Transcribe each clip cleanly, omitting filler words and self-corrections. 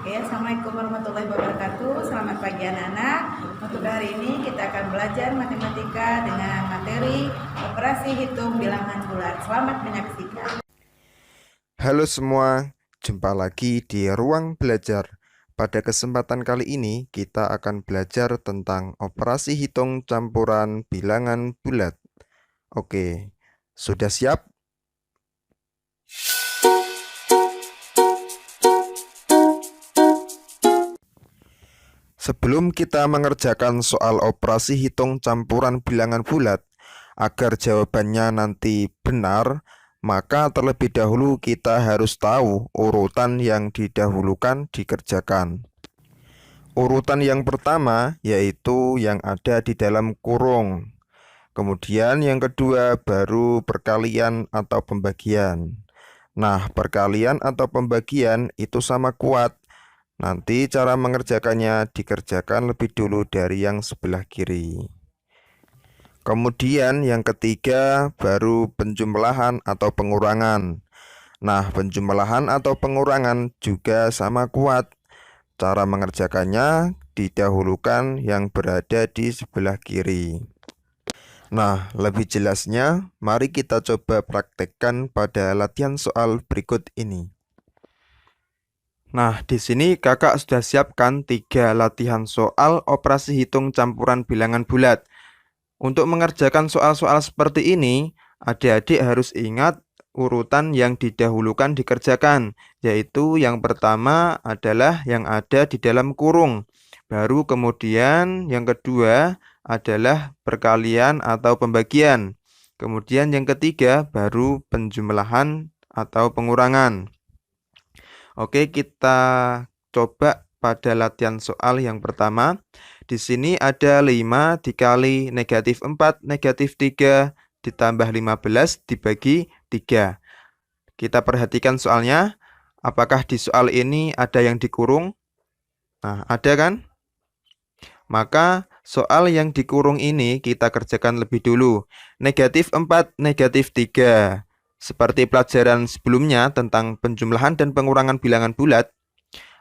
Oke, Assalamualaikum warahmatullahi wabarakatuh. Selamat pagi anak-anak. Untuk hari ini kita akan belajar matematika dengan materi operasi hitung bilangan bulat. Selamat menyaksikan. Halo semua, jumpa lagi di ruang belajar. Pada kesempatan kali ini kita akan belajar tentang operasi hitung campuran bilangan bulat. Oke, sudah siap? Sebelum kita mengerjakan soal operasi hitung campuran bilangan bulat, agar jawabannya nanti benar, maka terlebih dahulu kita harus tahu urutan yang didahulukan dikerjakan. Urutan yang pertama yaitu yang ada di dalam kurung. Kemudian yang kedua baru perkalian atau pembagian. Nah, perkalian atau pembagian itu sama kuat. Nanti cara mengerjakannya dikerjakan lebih dulu dari yang sebelah kiri. Kemudian yang ketiga baru penjumlahan atau pengurangan. Nah, penjumlahan atau pengurangan juga sama kuat. Cara mengerjakannya didahulukan yang berada di sebelah kiri. Nah, lebih jelasnya, mari kita coba praktekkan pada latihan soal berikut ini. Nah, di sini kakak sudah siapkan 3 latihan soal operasi hitung campuran bilangan bulat. Untuk mengerjakan soal-soal seperti ini, adik-adik harus ingat urutan yang didahulukan dikerjakan, yaitu yang pertama adalah yang ada di dalam kurung. Baru kemudian yang kedua adalah perkalian atau pembagian. Kemudian yang ketiga baru penjumlahan atau pengurangan. Oke, kita coba pada latihan soal yang pertama. Di sini ada 5 dikali negatif 4, negatif 3, ditambah 15 dibagi 3. Kita perhatikan soalnya. Apakah di soal ini ada yang dikurung? Nah, ada kan? Maka soal yang dikurung ini kita kerjakan lebih dulu. Negatif 4, negatif 3. Seperti pelajaran sebelumnya tentang penjumlahan dan pengurangan bilangan bulat,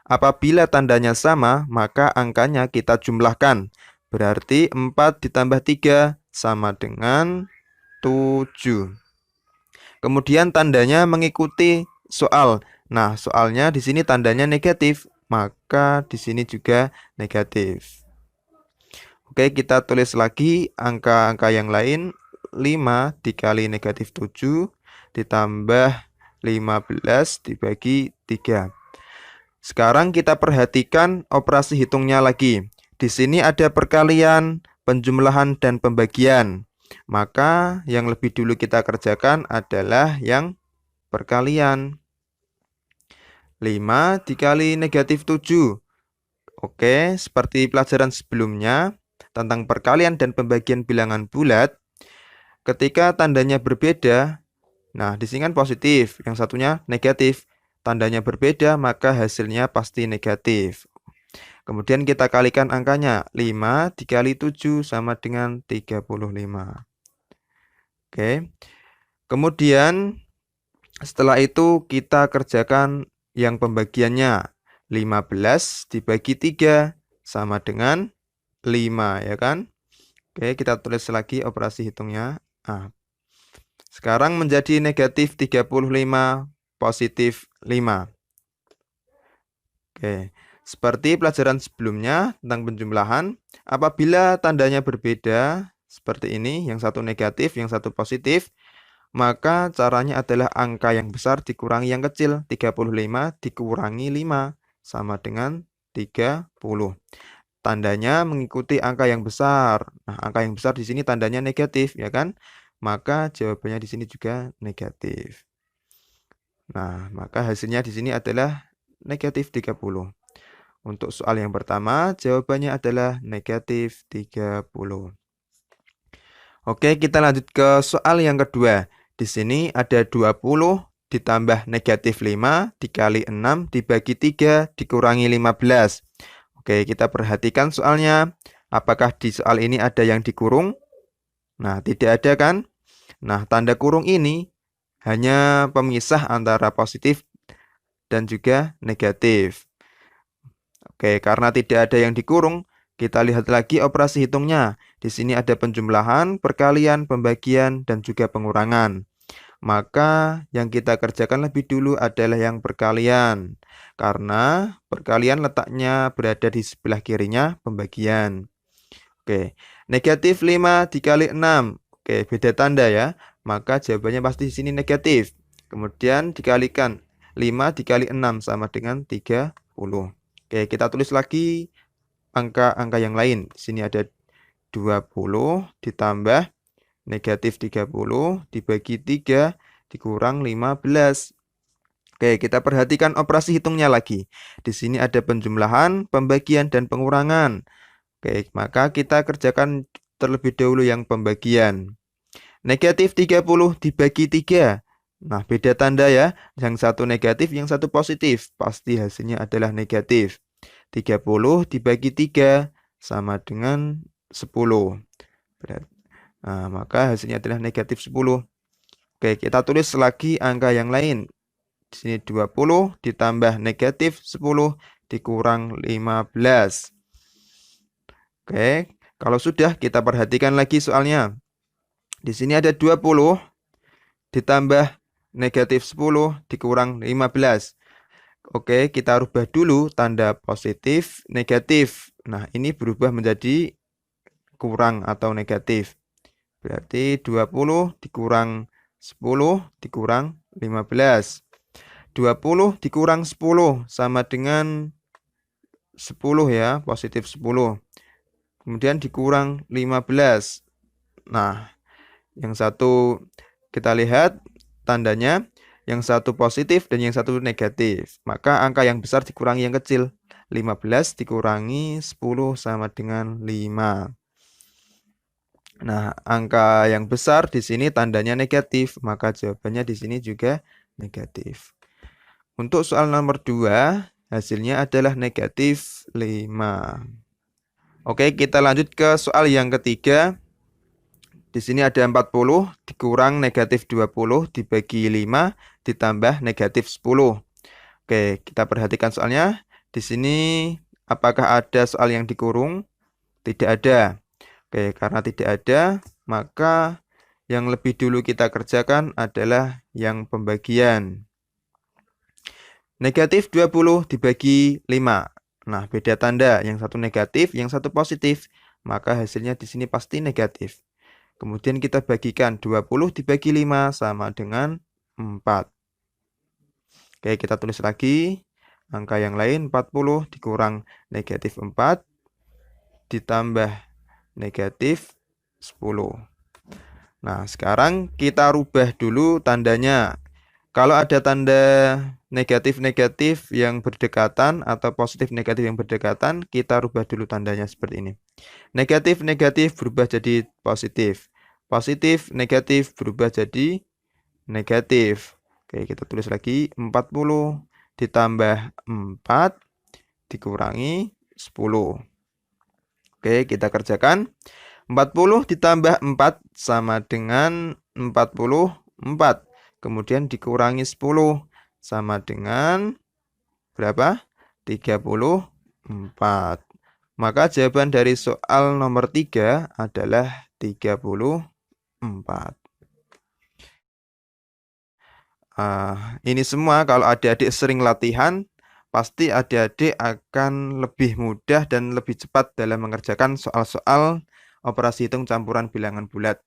apabila tandanya sama, maka angkanya kita jumlahkan. Berarti 4 ditambah 3 sama dengan 7. Kemudian tandanya mengikuti soal. Nah, soalnya di sini tandanya negatif, maka di sini juga negatif. Oke, kita tulis lagi angka-angka yang lain. 5 dikali negatif 7 ditambah 15 dibagi 3. Sekarang kita perhatikan operasi hitungnya lagi. Di sini ada perkalian, penjumlahan, dan pembagian. Maka yang lebih dulu kita kerjakan adalah yang perkalian. 5 dikali negatif 7. Oke, seperti pelajaran sebelumnya tentang perkalian dan pembagian bilangan bulat, ketika tandanya berbeda, nah, di sini kan positif, yang satunya negatif. Tandanya berbeda, maka hasilnya pasti negatif. Kemudian kita kalikan angkanya. 5 dikali 7 sama dengan 35. Oke. Kemudian setelah itu kita kerjakan yang pembagiannya. 15 dibagi 3 sama dengan 5, ya kan? Oke, kita tulis lagi operasi hitungnya. Nah, sekarang menjadi negatif 35, positif 5. Oke, seperti pelajaran sebelumnya tentang penjumlahan, apabila tandanya berbeda, seperti ini, yang satu negatif, yang satu positif, maka caranya adalah angka yang besar dikurangi yang kecil. 35 dikurangi 5, sama dengan 30. Tandanya mengikuti angka yang besar. Nah, angka yang besar di sini tandanya negatif, ya kan? Maka jawabannya di sini juga negatif. Nah, maka hasilnya di sini adalah negatif 30. Untuk soal yang pertama, jawabannya adalah negatif 30. Oke, kita lanjut ke soal yang kedua. Di sini ada 20 ditambah negatif 5 dikali 6 dibagi 3 dikurangi 15. Oke, kita perhatikan soalnya. Apakah di soal ini ada yang dikurung? Nah, tidak ada kan? Nah, tanda kurung ini hanya pemisah antara positif dan juga negatif. Oke, karena tidak ada yang dikurung, kita lihat lagi operasi hitungnya. Di sini ada penjumlahan, perkalian, pembagian, dan juga pengurangan. Maka yang kita kerjakan lebih dulu adalah yang perkalian. Karena perkalian letaknya berada di sebelah kirinya pembagian. Oke, negatif 5 dikali 6. Oke, beda tanda ya. Maka jawabannya pasti di sini negatif. Kemudian dikalikan 5 dikali 6 sama dengan 30. Oke, kita tulis lagi angka-angka yang lain. Di sini ada 20 ditambah negatif 30 dibagi 3 dikurang 15. Oke, kita perhatikan operasi hitungnya lagi. Di sini ada penjumlahan, pembagian, dan pengurangan. Oke, maka kita kerjakan terlebih dahulu yang pembagian. Negatif 30 dibagi 3. Nah, beda tanda ya. Yang satu negatif, yang satu positif. Pasti hasilnya adalah negatif. 30 dibagi 3 sama dengan 10. Nah, maka hasilnya adalah negatif 10. Oke, kita tulis lagi angka yang lain. Di sini 20 ditambah negatif 10 dikurang 15. Oke, kalau sudah kita perhatikan lagi soalnya. Di sini ada 20 ditambah negatif 10 dikurang 15. Oke, kita rubah dulu tanda positif, negatif. Nah, ini berubah menjadi kurang atau negatif. Berarti 20 dikurang 10 dikurang 15. 20 dikurang 10 sama dengan 10 ya, positif 10. Kemudian dikurang 15. Nah, yang satu kita lihat tandanya, yang satu positif dan yang satu negatif. Maka angka yang besar dikurangi yang kecil. 15 dikurangi 10 sama dengan 5. Nah, angka yang besar di sini tandanya negatif, maka jawabannya di sini juga negatif. Untuk soal nomor 2, hasilnya adalah negatif 5. Oke, kita lanjut ke soal yang ketiga. Di sini ada 40 dikurang negatif 20 dibagi 5 ditambah negatif 10. Oke, kita perhatikan soalnya. Di sini apakah ada soal yang dikurung? Tidak ada. Oke, karena tidak ada, maka yang lebih dulu kita kerjakan adalah yang pembagian. Negatif 20 dibagi 5. Nah, beda tanda. Yang satu negatif, yang satu positif. Maka hasilnya di sini pasti negatif. Kemudian kita bagikan 20 dibagi 5 sama dengan 4. Oke, kita tulis lagi. Angka yang lain 40 dikurang negatif 4 ditambah negatif 10. Nah, sekarang kita rubah dulu tandanya. Kalau ada tanda negatif-negatif yang berdekatan atau positif-negatif yang berdekatan, kita rubah dulu tandanya seperti ini. Negatif-negatif berubah jadi positif. Positif, negatif berubah jadi negatif. Oke, kita tulis lagi 40 ditambah 4 dikurangi 10. Oke, kita kerjakan. 40 ditambah 4 sama dengan 44. Kemudian dikurangi 10 sama dengan berapa? 34. Maka jawaban dari soal nomor 3 adalah 34. Ini semua kalau adik-adik sering latihan, pasti adik-adik akan lebih mudah dan lebih cepat dalam mengerjakan soal-soal operasi hitung campuran bilangan bulat.